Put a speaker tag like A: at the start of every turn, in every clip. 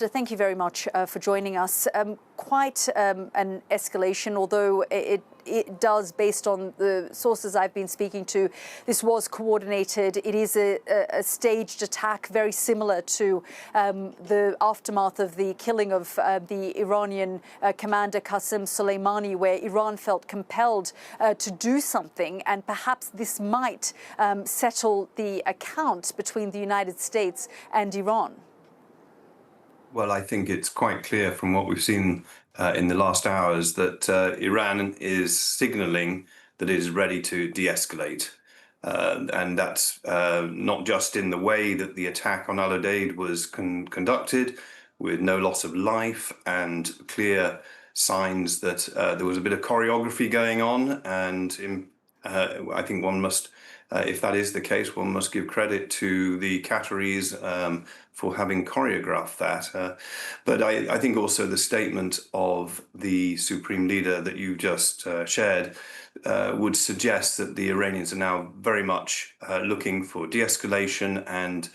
A: Thank you very much for joining us. Quite an escalation, although it does, based on the sources I've been speaking to, this was coordinated. It is a staged attack, very similar to the aftermath of the killing of the Iranian commander Qasem Soleimani, where Iran felt compelled to do something, and perhaps this might settle the account between the United States and Iran.
B: Well, I think it's quite clear from what we've seen in the last hours that Iran is signaling that it is ready to de-escalate. And that's not just in the way that the attack on Al-Udeid was conducted, with no loss of life and clear signs that there was a bit of choreography going on. And I think one must, if that is the case, one must give credit to the Qataris for having choreographed that. But I think also the statement of the Supreme Leader that you just shared would suggest that the Iranians are now very much looking for de-escalation and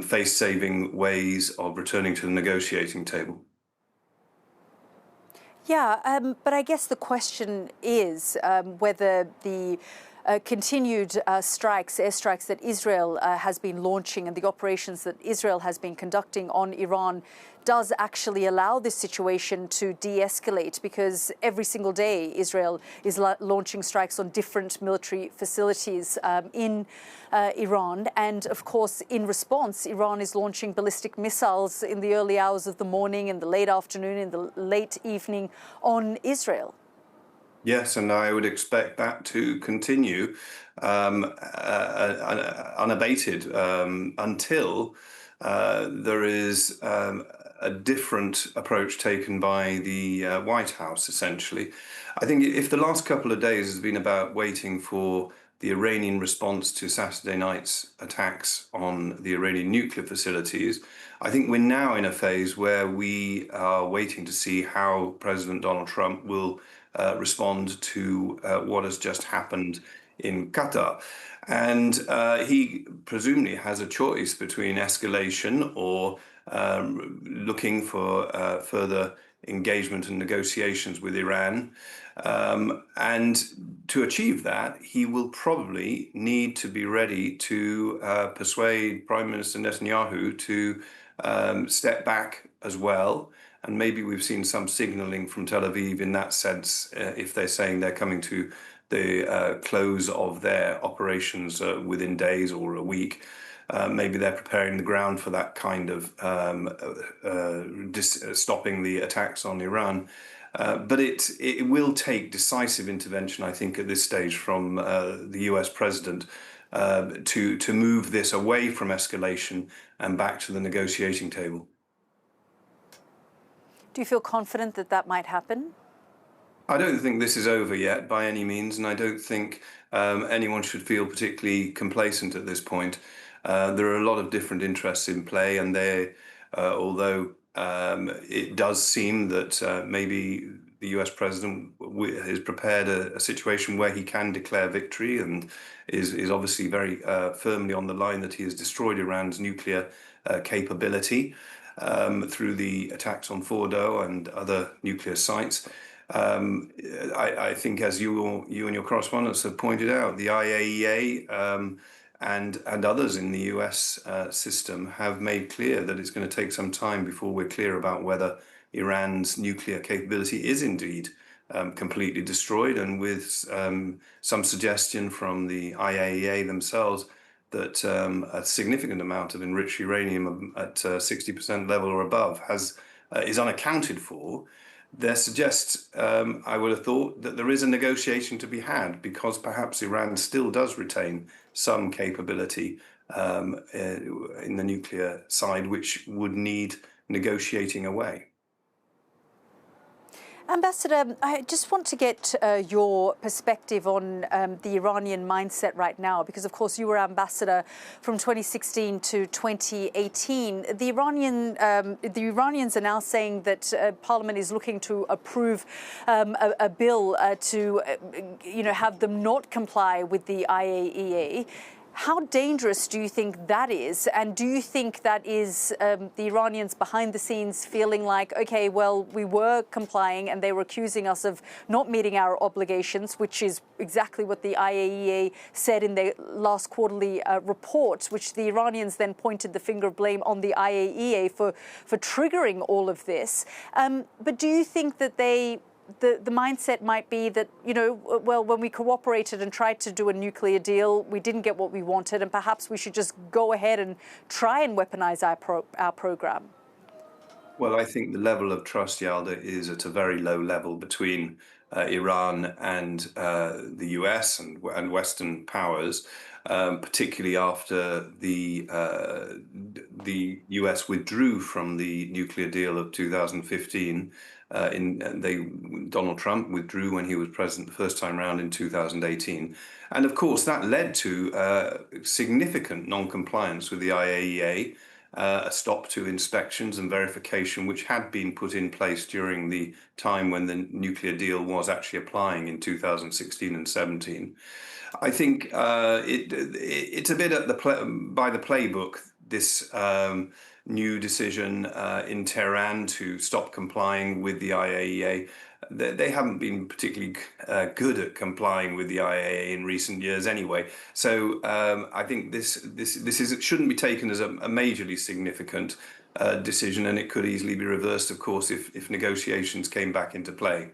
B: face-saving ways of returning to the negotiating table.
A: Yeah, but I guess the question is whether the continued airstrikes that Israel has been launching and the operations that Israel has been conducting on Iran does actually allow this situation to de-escalate, because every single day Israel is launching strikes on different military facilities in Iran. And of course, in response, Iran is launching ballistic missiles in the early hours of the morning, in the late afternoon, in the late evening on Israel.
B: Yes, and I would expect that to continue unabated until there is a different approach taken by the White House, essentially. I think if the last couple of days has been about waiting for the Iranian response to Saturday night's attacks on the Iranian nuclear facilities, I think we're now in a phase where we are waiting to see how President Donald Trump will respond to what has just happened in Qatar. And he presumably has a choice between escalation or looking for further engagement and negotiations with Iran. And to achieve that, he will probably need to be ready to persuade Prime Minister Netanyahu to step back as well. And maybe we've seen some signaling from Tel Aviv in that sense, if they're saying they're coming to the close of their operations within days or a week. Maybe they're preparing the ground for that kind of stopping the attacks on Iran. But it will take decisive intervention, I think, at this stage from the US president to move this away from escalation and back to the negotiating table.
A: Do you feel confident that that might happen?
B: I don't think this is over yet by any means, and I don't think anyone should feel particularly complacent at this point. There are a lot of different interests in play, and although it does seem that maybe the US president has prepared a situation where he can declare victory and is obviously very firmly on the line that he has destroyed Iran's nuclear capability through the attacks on Fordow and other nuclear sites. I think, as you and your correspondents have pointed out, the IAEA and others in the US system have made clear that it's going to take some time before we're clear about whether Iran's nuclear capability is indeed completely destroyed, and with some suggestion from the IAEA themselves that a significant amount of enriched uranium at 60% level or above is unaccounted for. There suggests, I would have thought, that there is a negotiation to be had, because perhaps Iran still does retain some capability in the nuclear side, which would need negotiating away.
A: Ambassador, I just want to get your perspective on the Iranian mindset right now, because, of course, you were ambassador from 2016 to 2018. The Iranians are now saying that Parliament is looking to approve a bill to, have them not comply with the IAEA. How dangerous do you think that is? And do you think that is the Iranians behind the scenes feeling like, okay, well, we were complying and they were accusing us of not meeting our obligations, which is exactly what the IAEA said in their last quarterly report, which the Iranians then pointed the finger of blame on the IAEA for triggering all of this. But do you think that the mindset might be that, well, when we cooperated and tried to do a nuclear deal, we didn't get what we wanted, and perhaps we should just go ahead and try and weaponize our program?
B: Well, I think the level of trust, Yalda, is at a very low level between Iran and the US and Western powers, particularly after the US withdrew from the nuclear deal of 2015. Donald Trump withdrew when he was president the first time round in 2018, and of course that led to significant non-compliance with the IAEA, a stop to inspections and verification, which had been put in place during the time when the nuclear deal was actually applying in 2016 and 17. I think it's a bit by the playbook, this new decision in Tehran to stop complying with the IAEA. They haven't been particularly good at complying with the IAEA in recent years anyway. So I think this shouldn't be taken as a majorly significant decision, and it could easily be reversed, of course, if negotiations came back into play.